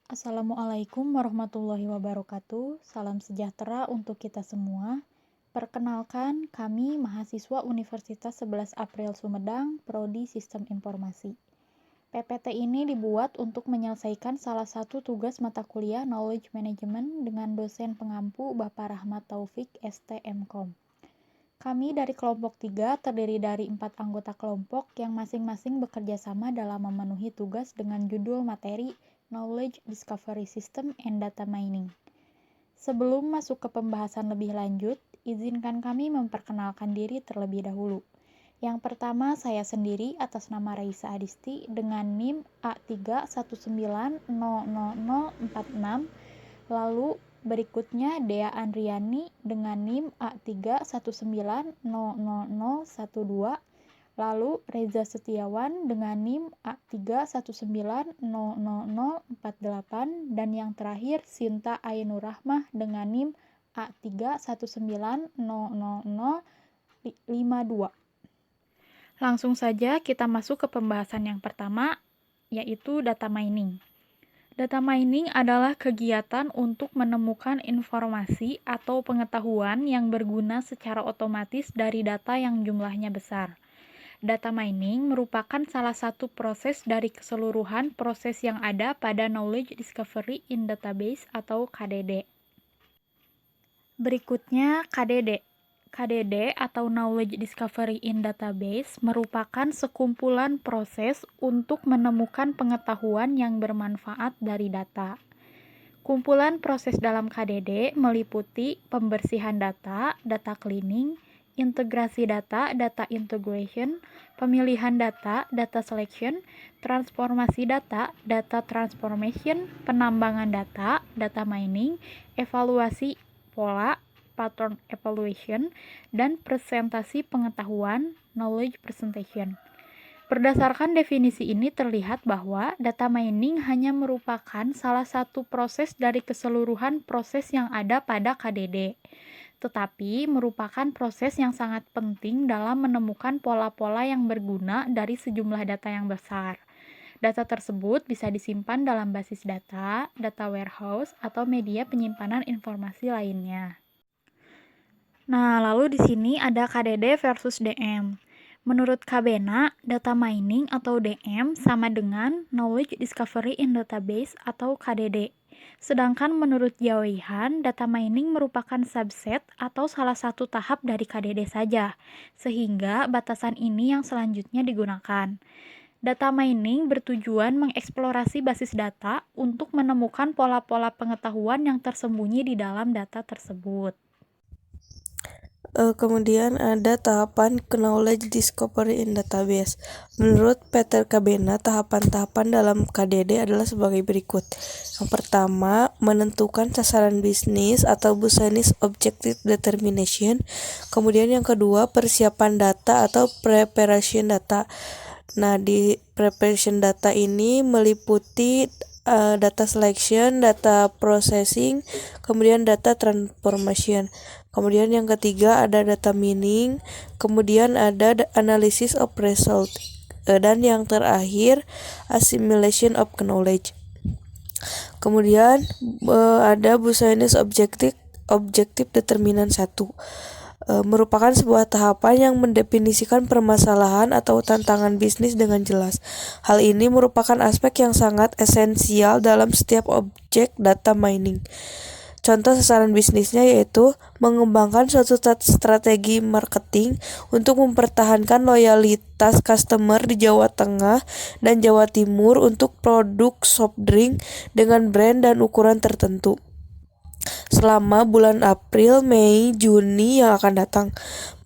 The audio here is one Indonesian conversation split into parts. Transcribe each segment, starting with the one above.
Assalamualaikum warahmatullahi wabarakatuh. Salam sejahtera untuk kita semua. Perkenalkan, kami mahasiswa Universitas 11 April Sumedang, Prodi Sistem Informasi. PPT ini dibuat untuk menyelesaikan salah satu tugas mata kuliah Knowledge Management dengan dosen pengampu Bapak Rahmat Taufik STMkom. Kami dari kelompok 3 terdiri dari 4 anggota kelompok yang masing-masing bekerja sama dalam memenuhi tugas dengan judul materi Knowledge Discovery System and Data Mining. Sebelum masuk ke pembahasan lebih lanjut, izinkan kami memperkenalkan diri terlebih dahulu. Yang pertama, saya sendiri atas nama Raisa Adisti dengan NIM A3190046. Lalu berikutnya Dea Andriani dengan NIM A3190012. Lalu Reza Setiawan dengan NIM A3190048 dan yang terakhir Sinta Ainur Rahmah dengan NIM A3190052. Langsung saja kita masuk ke pembahasan yang pertama, yaitu data mining. Data mining adalah kegiatan untuk menemukan informasi atau pengetahuan yang berguna secara otomatis dari data yang jumlahnya besar. Data mining merupakan salah satu proses dari keseluruhan proses yang ada pada Knowledge Discovery in Database atau KDD. Berikutnya KDD. KDD atau Knowledge Discovery in Database merupakan sekumpulan proses untuk menemukan pengetahuan yang bermanfaat dari data. Kumpulan proses dalam KDD meliputi pembersihan data, data cleaning, integrasi data, data integration, pemilihan data, data selection, transformasi data, data transformation, penambangan data, data mining, evaluasi pola, pattern evaluation, dan presentasi pengetahuan, knowledge presentation. Berdasarkan definisi ini terlihat bahwa data mining hanya merupakan salah satu proses dari keseluruhan proses yang ada pada KDD, tetapi merupakan proses yang sangat penting dalam menemukan pola-pola yang berguna dari sejumlah data yang besar. Data tersebut bisa disimpan dalam basis data, data warehouse, atau media penyimpanan informasi lainnya. Nah, lalu di sini ada KDD versus DM. Menurut Kabena, data mining atau DM sama dengan Knowledge Discovery in Database atau KDD. Sedangkan menurut Jaweihan, data mining merupakan subset atau salah satu tahap dari KDD saja, sehingga batasan ini yang selanjutnya digunakan. Data mining bertujuan mengeksplorasi basis data untuk menemukan pola-pola pengetahuan yang tersembunyi di dalam data tersebut. Kemudian ada tahapan Knowledge Discovery in Database. Menurut Peter Kabena, tahapan-tahapan dalam KDD adalah sebagai berikut. Yang pertama, menentukan sasaran bisnis atau business objective determination. Kemudian yang kedua, persiapan data atau preparation data. Nah, di preparation data ini meliputi data selection, data processing, kemudian data transformation. Kemudian yang ketiga ada data mining, kemudian ada analysis of result, dan yang terakhir assimilation of knowledge. Kemudian ada business objective determinant 1. Merupakan sebuah tahapan yang mendefinisikan permasalahan atau tantangan bisnis dengan jelas. Hal ini merupakan aspek yang sangat esensial dalam setiap objek data mining. Contoh sasaran bisnisnya yaitu mengembangkan suatu strategi marketing untuk mempertahankan loyalitas customer di Jawa Tengah dan Jawa Timur untuk produk soft drink dengan brand dan ukuran tertentu selama bulan April, Mei, Juni yang akan datang.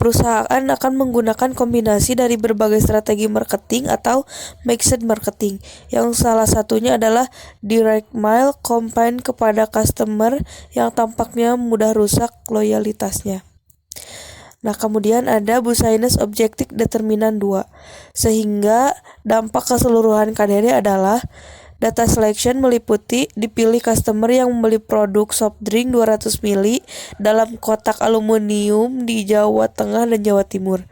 Perusahaan akan menggunakan kombinasi dari berbagai strategi marketing atau mixed marketing, yang salah satunya adalah direct mail campaign kepada customer yang tampaknya mudah rusak loyalitasnya. Nah, kemudian ada business objective determinant 2. Sehingga dampak keseluruhan KDD adalah data selection meliputi dipilih customer yang membeli produk soft drink 200 ml dalam kotak aluminium di Jawa Tengah dan Jawa Timur.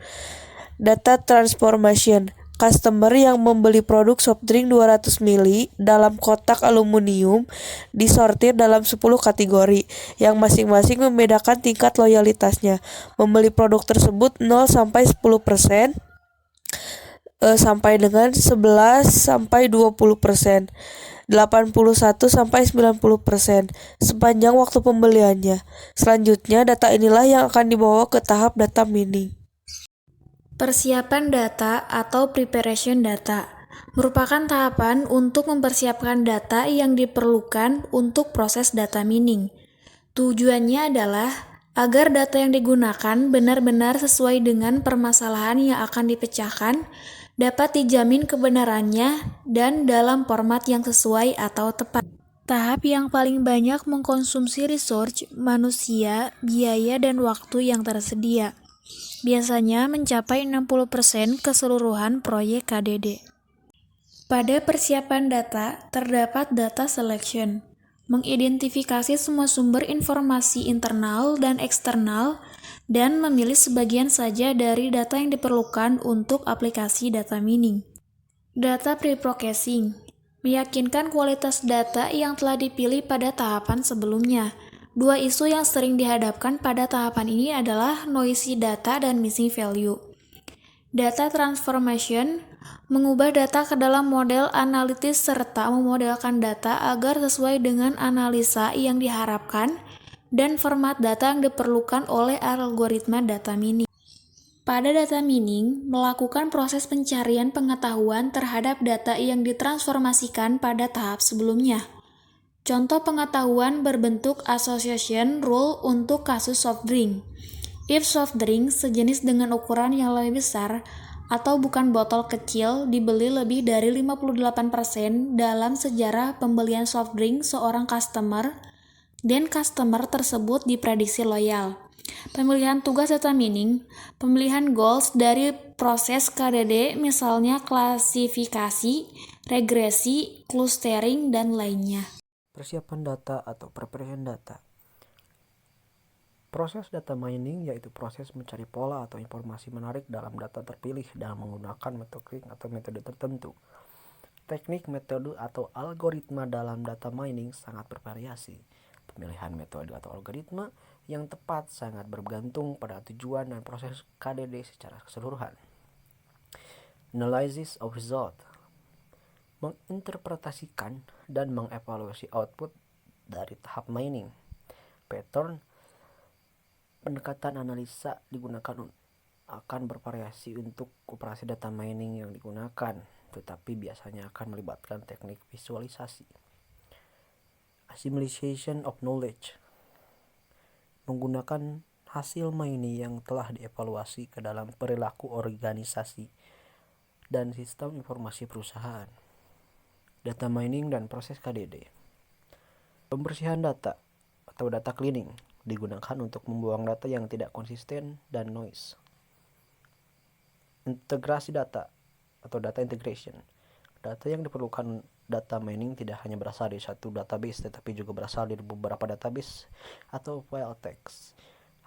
Data transformation, Customer yang membeli produk soft drink 200 ml dalam kotak aluminium disortir dalam 10 kategori, yang masing-masing membedakan tingkat loyalitasnya. Membeli produk tersebut 0 sampai 10%, sampai dengan 11 sampai 20%, 81 sampai 90% sepanjang waktu pembeliannya. Selanjutnya, data inilah yang akan dibawa ke tahap data mining. Persiapan data atau preparation data merupakan tahapan untuk mempersiapkan data yang diperlukan untuk proses data mining. Tujuannya adalah agar data yang digunakan benar-benar sesuai dengan permasalahan yang akan dipecahkan, dapat dijamin kebenarannya, dan dalam format yang sesuai atau tepat. Tahap yang paling banyak mengkonsumsi research, manusia, biaya, dan waktu yang tersedia. Biasanya mencapai 60% keseluruhan proyek KDD. Pada persiapan data, terdapat data selection, mengidentifikasi semua sumber informasi internal dan eksternal, dan memilih sebagian saja dari data yang diperlukan untuk aplikasi data mining. Data pre-processing, meyakinkan kualitas data yang telah dipilih pada tahapan sebelumnya. Dua isu yang sering dihadapkan pada tahapan ini adalah noisy data dan missing value. Data transformation, mengubah data ke dalam model analitis serta memodelkan data agar sesuai dengan analisa yang diharapkan dan format data yang diperlukan oleh algoritma data mining. Pada data mining, melakukan proses pencarian pengetahuan terhadap data yang ditransformasikan pada tahap sebelumnya. Contoh pengetahuan berbentuk association rule untuk kasus soft drink. If soft drink sejenis dengan ukuran yang lebih besar atau bukan botol kecil dibeli lebih dari 58% dalam sejarah pembelian soft drink seorang customer, dan customer tersebut diprediksi loyal. Pemilihan tugas data mining, pemilihan goals dari proses KDD, misalnya klasifikasi, regresi, clustering, dan lainnya. Persiapan data atau preparation data. Proses data mining yaitu proses mencari pola atau informasi menarik dalam data terpilih dengan menggunakan metode atau metode tertentu. Teknik, metode, atau algoritma dalam data mining sangat bervariasi. Pemilihan metode atau algoritma yang tepat sangat bergantung pada tujuan dan proses KDD secara keseluruhan. Analysis of result, menginterpretasikan dan mengevaluasi output dari tahap mining. Pattern, pendekatan analisa digunakan akan bervariasi untuk operasi data mining yang digunakan, tetapi biasanya akan melibatkan teknik visualisasi. Assimilation of knowledge, menggunakan hasil mining yang telah dievaluasi ke dalam perilaku organisasi dan sistem informasi perusahaan. Data mining dan proses KDD. Pembersihan data atau data cleaning digunakan untuk membuang data yang tidak konsisten dan noise. Integrasi data atau data integration. Data yang diperlukan data mining tidak hanya berasal dari satu database, tetapi juga berasal dari beberapa database atau file text.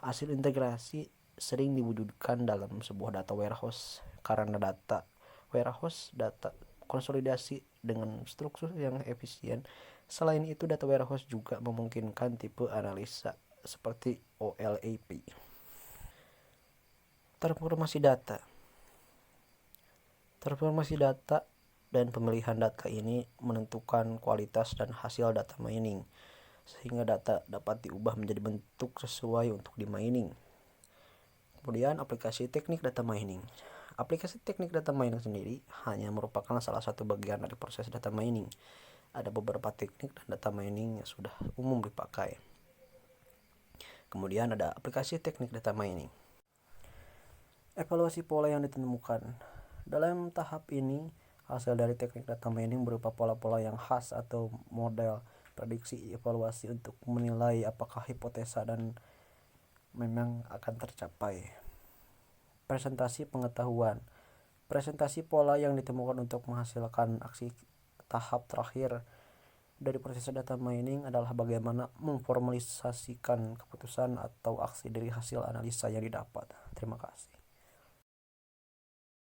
Hasil integrasi sering diwujudkan dalam sebuah data warehouse karena data warehouse data konsolidasi dengan struktur yang efisien. Selain itu, data warehouse juga memungkinkan tipe analisa seperti OLAP. Transformasi data. Transformasi data dan pemilihan data ini menentukan kualitas dan hasil data mining, sehingga data dapat diubah menjadi bentuk sesuai untuk di-mining. Kemudian aplikasi teknik data mining. Aplikasi teknik data mining sendiri hanya merupakan salah satu bagian dari proses data mining. Ada beberapa teknik dan data mining yang sudah umum dipakai. Kemudian ada aplikasi teknik data mining. Evaluasi pola yang ditemukan. Dalam tahap ini, hasil dari teknik data mining berupa pola-pola yang khas atau model prediksi evaluasi untuk menilai apakah hipotesa dan memang akan tercapai. Presentasi pengetahuan. Presentasi pola yang ditemukan untuk menghasilkan aksi tahap terakhir dari proses data mining adalah bagaimana memformalisasikan keputusan atau aksi dari hasil analisa yang didapat. Terima kasih.